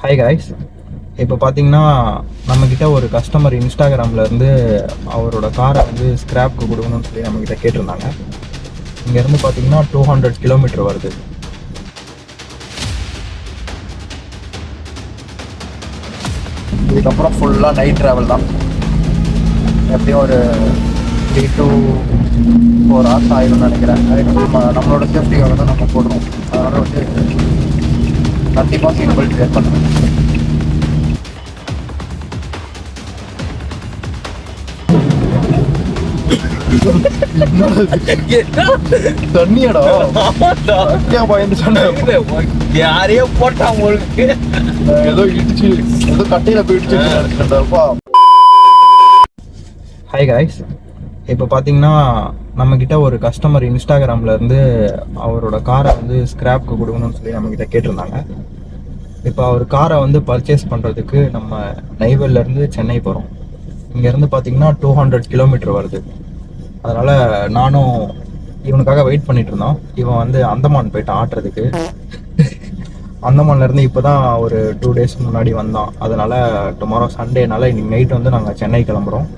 Hi guys. இப்போ பார்த்தீங்கன்னா நம்மக்கிட்ட ஒரு கஸ்டமர் இன்ஸ்டாகிராமில் இருந்து அவரோட காரை வந்து ஸ்க்ராப்க்கு கொடுக்கணும்னு சொல்லி நம்மக்கிட்ட கேட்டிருந்தாங்க. இங்கேருந்து பார்த்தீங்கன்னா 200 கிலோமீட்டர் வருது. இதுக்கப்புறம் ஃபுல்லாக நைட் ட்ராவல் தான். எப்படியும் ஒரு 3 to 4 hours ஆகிடும்னு நினைக்கிறேன். நம்மளோட சேஃப்டிக்காக தான் நம்ம போடுறோம். அதனால் வந்து கண்டிப்பாக சீட் பெல்ட் வேர் பண்ணுறோம். தண்ணியடா பயந்து சொன்ன யாரையோ போட்டா உங்களுக்கு ஏதோ இடிச்சு ஏதோ கட்டையில போயிடுச்சு. Hi guys. இப்போ பார்த்தீங்கன்னா நம்மக்கிட்ட ஒரு கஸ்டமர் இன்ஸ்டாகிராமில் இருந்து அவரோட காரை வந்து ஸ்க்ராப்க்கு கொடுக்கணும்னு சொல்லி நம்மக்கிட்ட கேட்டிருந்தாங்க. இப்போ அவர் காரை வந்து பர்ச்சேஸ் பண்ணுறதுக்கு நம்ம நெய்வேலியிலேருந்து சென்னை போகிறோம். இங்கேருந்து பார்த்தீங்கன்னா 200 கிலோமீட்டர் வருது. அதனால் நானும் இவனுக்காக வெயிட் பண்ணிட்டு இருந்தோம். இவன் வந்து அந்தமான் போயிட்டான் ஆட்டுறதுக்கு. அந்தமான்லேருந்து இப்போ தான் ஒரு 2 days முன்னாடி வந்தான். அதனால் டுமாரோ சண்டேனால இன்னைக்கு நைட் வந்து நாங்கள் சென்னை கிளம்புறோம்.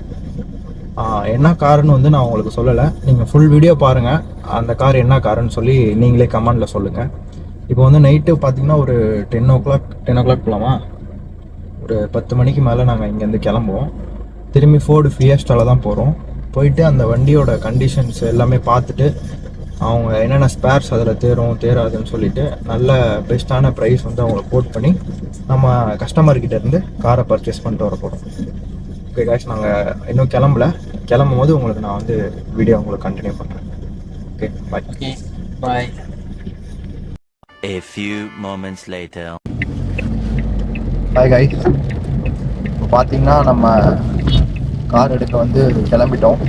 என்ன காருன்னு வந்து நான் உங்களுக்கு சொல்லலை. நீங்கள் ஃபுல் வீடியோ பாருங்கள். அந்த கார் என்ன காருன்னு சொல்லி நீங்களே கமெண்டில் சொல்லுங்கள். இப்போ வந்து நைட்டு பார்த்தீங்கன்னா ஒரு 10 o'clock போகலாமா? ஒரு 10 மணிக்கு மேலே நாங்கள் இங்கேருந்து கிளம்புவோம். திரும்பி ஃபோர்டு ஃபியஸ்டாவில் தான் போகிறோம். போயிட்டு அந்த வண்டியோட கண்டிஷன்ஸ் எல்லாமே பார்த்துட்டு அவங்க என்னென்ன ஸ்பேர்ஸ் அதில் தேராதுன்னு சொல்லிட்டு நல்ல பெஸ்ட்டான ப்ரைஸ் வந்து அவங்கள கோட் பண்ணி நம்ம கஸ்டமர்கிட்ட இருந்து காரை பர்ச்சேஸ் பண்ணிட்டு வர போகிறோம். ஓகே காய்ஸ், நாங்கள் இன்னும் கிளம்பும் போது உங்களுக்கு நான் வந்து வீடியோ உங்களுக்கு கண்டினியூ பண்ணுறேன். Okay bye. Bye. A few moments later. Bye guys. இப்போ பார்த்தீங்கன்னா நம்ம கார் எடுக்க வந்து கிளம்பிட்டோம்.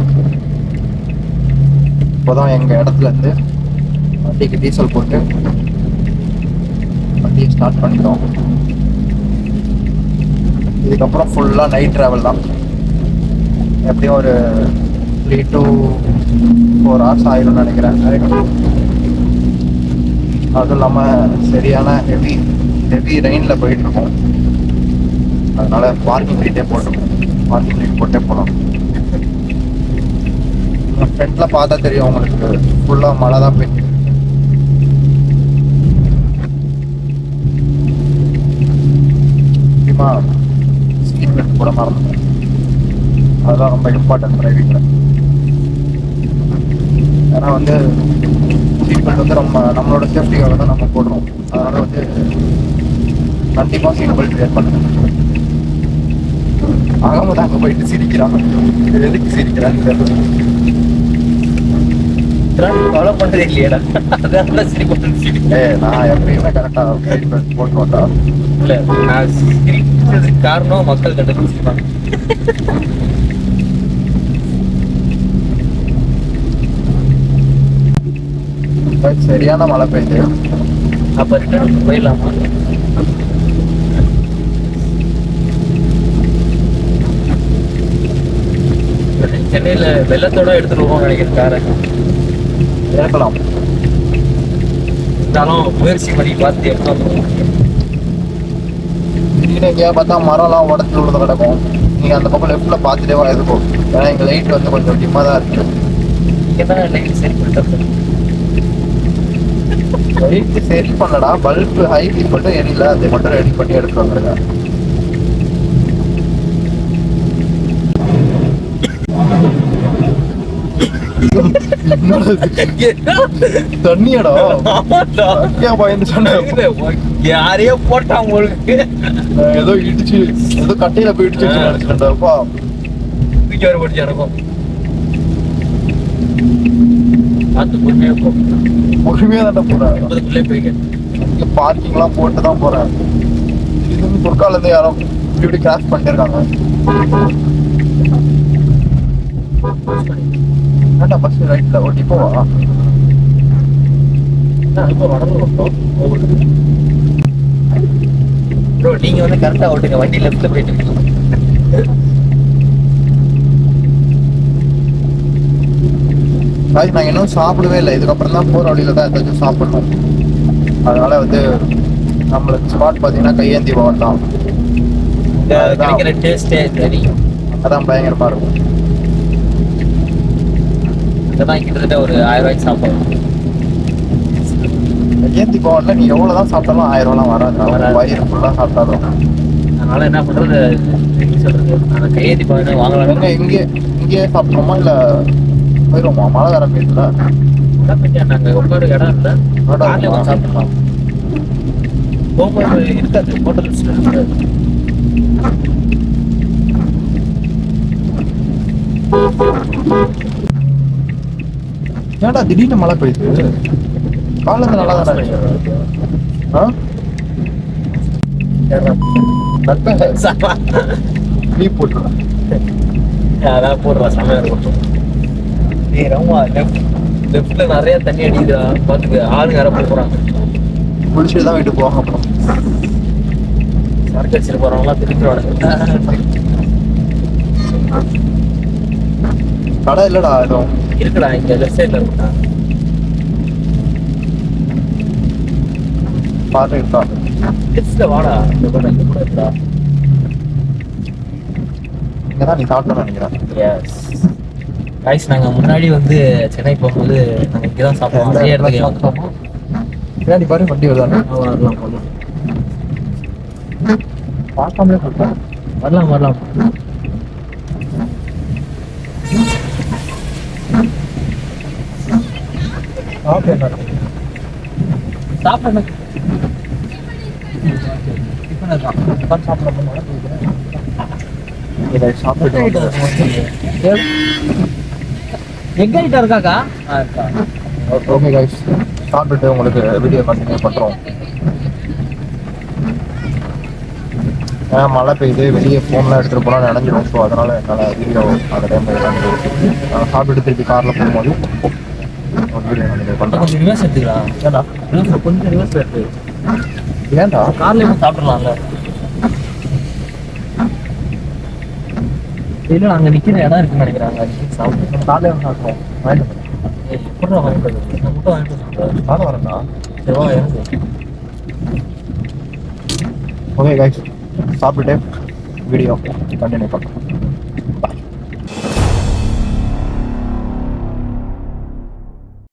இப்போதான் எங்கள் இடத்துலேருந்து வண்டிக்கு டீசல் போட்டு வண்டியை ஸ்டார்ட் பண்ணிட்டோம். இதுக்கப்புறம் ஃபுல்லாக நைட் ட்ராவல் தான். எப்படியும் ஒரு 3 to 4 hours ஆகிடும்னு நினைக்கிறேன். அதுவும் இல்லாமல் சரியான ஹெவி ரெயினில் போயிட்டுருக்கோம். அதனால் பார்க்கிங் லைட்டே போட்டே போகலாம். ஃப்ரண்ட்டில் பார்த்தா தெரியும் உங்களுக்கு, ஃபுல்லாக மழை தான் போயிட்டு. முக்கியமாக சீட் பெல்ட் போட மறந்துட்டேன். அதுதான் ரொம்ப இம்பார்ட்டன்ட் டிரைவிங்கில். ஏன்னா வந்து சீட் பெல்ட் வந்து நம்மளோட சேஃப்டிக்காக தான் நம்ம போடுறோம். அதனால் வந்து கண்டிப்பாக சீட் பெல்ட் வேர் பண்ணுங்க. ஆகாம அங்கே போயிட்டு சிரிக்கிறான். எதுக்கு சிரிக்கிறான்னு தெரியல. ஃபாலோ பண்றதே இல்லையடா, அதான் சரி பண்ணு. நான் எப்பயுமே கரெக்டாக சீட் பெல்ட் போட்டு வந்தேன். இல்லை, நான் சிரிக்கிறதுக்கு காரணம் மக்கள் கண்டுபிடிச்சிருப்பாங்க. சரியான மழை பெய்யுது. அப்போ ரிட்டர்ன் போயிடலாமா? சென்னையில் வெள்ளத்தோட எடுத்துட்டு போவோம் நினைக்கிறேன் காரை. இறக்கலாம். இருந்தாலும் முயற்சி பண்ணி பார்த்து எடுத்தோம். திடீர்னு எங்கேயா பார்த்தா மரம்லாம் உடச்சு உள்ளது கிடக்கும். நீங்கள் அந்த பக்கம் லெஃப்டில் பார்த்துட்டே வா இருக்கும். ஏன்னா எங்கள் லைட் வந்து கொஞ்சம் டிம்மாக தான் இருக்கு. இங்கே தான் லைட் சரி பண்ணிட்டு லைட்டு சரி பண்ணடா, பல்பு ஹை பீட் மட்டும் எரியல. அதை மட்டும் ரெடி பண்ணி எடுத்து வந்துருங்க. தண்ணியடா பயந்து சொன்ன யாரையோ போட்டா உங்களுக்கு ஏதோ இடிச்சு ஏதோ கட்டையில போயிடுச்சு நினைச்சிட்டேன்டாப்பா. தூக்கி வர போட்டு எனக்கும் பார்த்து பொறுமையா தான் போறேன். போய்க்க பார்க்கிங்லாம் போட்டு தான் போறேன். இது பொற்காலத்துல யாரும் இப்படி கிராஸ் பண்ணிட்டு இருக்காங்க. பஸ் ரைட்ல ஓட்டி போவா. ப்ரோ, நீங்க வந்து கரெக்டா ஓட்டுங்க, வண்டி லெஃப்ட்ல போயிட்டு இருக்கீங்க. நாங்கள் இன்னும் சாப்பிடவே இல்லை. இதுக்கப்புறம் தான் போகிற வழியில தான் ஏதாச்சும் சாப்பிடணும். அதனால வந்து நம்மளுக்கு ஸ்பாட் பார்த்தீங்கன்னா கையேந்தி பவன் தான். இங்க கிடைக்கிற டேஸ்டே தெரியும். அதான் பயங்கரமாக இருக்கும். இதெல்லாம் கிட்டத்தட்ட ஒரு 1000 ரூபாய்க்கு சாப்பிடலாம். கையேந்தி பவனில் நீ எவ்வளோ தான் சாப்பிட்டாலும் 1000 ரூபாலாம் வராது. வயிறு ஃபுல்லாக சாப்பிட்டாலும். அதனால என்ன பண்றது, எப்படி சொல்றது, அந்த கையேந்தி பவன் வாங்கலாம். இங்கேயே சாப்பிட்டோமா இல்லை போயிடுவோமா? மழை வேற பெய்யுதுல. நாங்கள் உட்கார இடம் இல்லை, காலையில் வந்து சாப்பிடலாம். போகும்போது இருக்காது, ஹோட்டல்ஸ் இருக்காது. ஏன்டா திடீர்னு மழை பெய்யுது? காலேஜ் நல்லா தானே லீவ் போட்டுருவேன். அதான் போடுறா, செம்மையா இருக்கும். லெஃப்ட்ல நிறைய தண்ணி அடிக்குதா பார்த்துக்கு, ஆளுங்க யாரோ போறாங்க. குளிச்சுட்டு தான் வீட்டுக்கு போவாங்க. அப்புறம் சரக்கு அடிச்சுட்டு போறவங்களாம் திருப்பிடுவாங்க. கடை இல்லடா எதுவும் இருக்குடா, இங்க லெஃப்ட் சைட்ல இருக்குடா. பாட்டு இருக்கா? லெஃப்ட்ல வாடா, இங்க கூட இருக்குடா. இங்கே தான் நீ சாப்பிட்டோன்னு நினைக்கிறேன். எஸ் கைஸ், நாங்கள் முன்னாடி வந்து சென்னை போகும்போது நாங்கள் இங்கே தான் சாப்பிடுவோம். அதே இடத்துக்கு சாப்பிட்டோமோ. பின்னாடி பாரு வண்டி வருதானே. வரலாம் வரலாம் பார்க்காமலே சொல்கிறேன். வரலாம் வரலாம். சாப்பிட இதை சாப்பிட்டு எங்க ஐட்டம் இருக்காக்கா? ஓகே கைஸ், சாப்பிட்டுட்டு உங்களுக்கு வீடியோ கண்டினியூ பண்ணுறோம். ஏன்னா மழை பெய்யுது, வெளியே ஃபோன்லாம் எடுத்துகிட்டு போனால் நினைஞ்சிடும். ஸோ அதனால் என்னால் வீடியோ அந்த டைமில் நான் சாப்பிட்டுட்டு திருப்பி காரில் போகும்போது ஒரு வீடியோ கண்டினியூ பண்ணுறேன். கொஞ்சம் ரிவர்ஸ் எடுத்துக்கலாம். ஏன்டா கொஞ்சம் ரிவர்ஸ் எடுத்து ஏன்டா கார்ல சாப்பிடலாம்ல. இல்லை, அங்கே நிற்கிற இடம் இருக்குன்னு நினைக்கிறாங்க. சாப்பிட்டு காலையில் வந்து சாப்பிடுவோம். வாங்கிட்டு எப்படா வாங்கிட்டு வந்து நான் மட்டும் வாங்கிட்டு வந்து காலை வரேன்டா. சரிவா எனக்கு. ஓகே கைஸ், சாப்பிட்டுட்டு வீடியோ கண்டினியூ பண்ணுறோம்.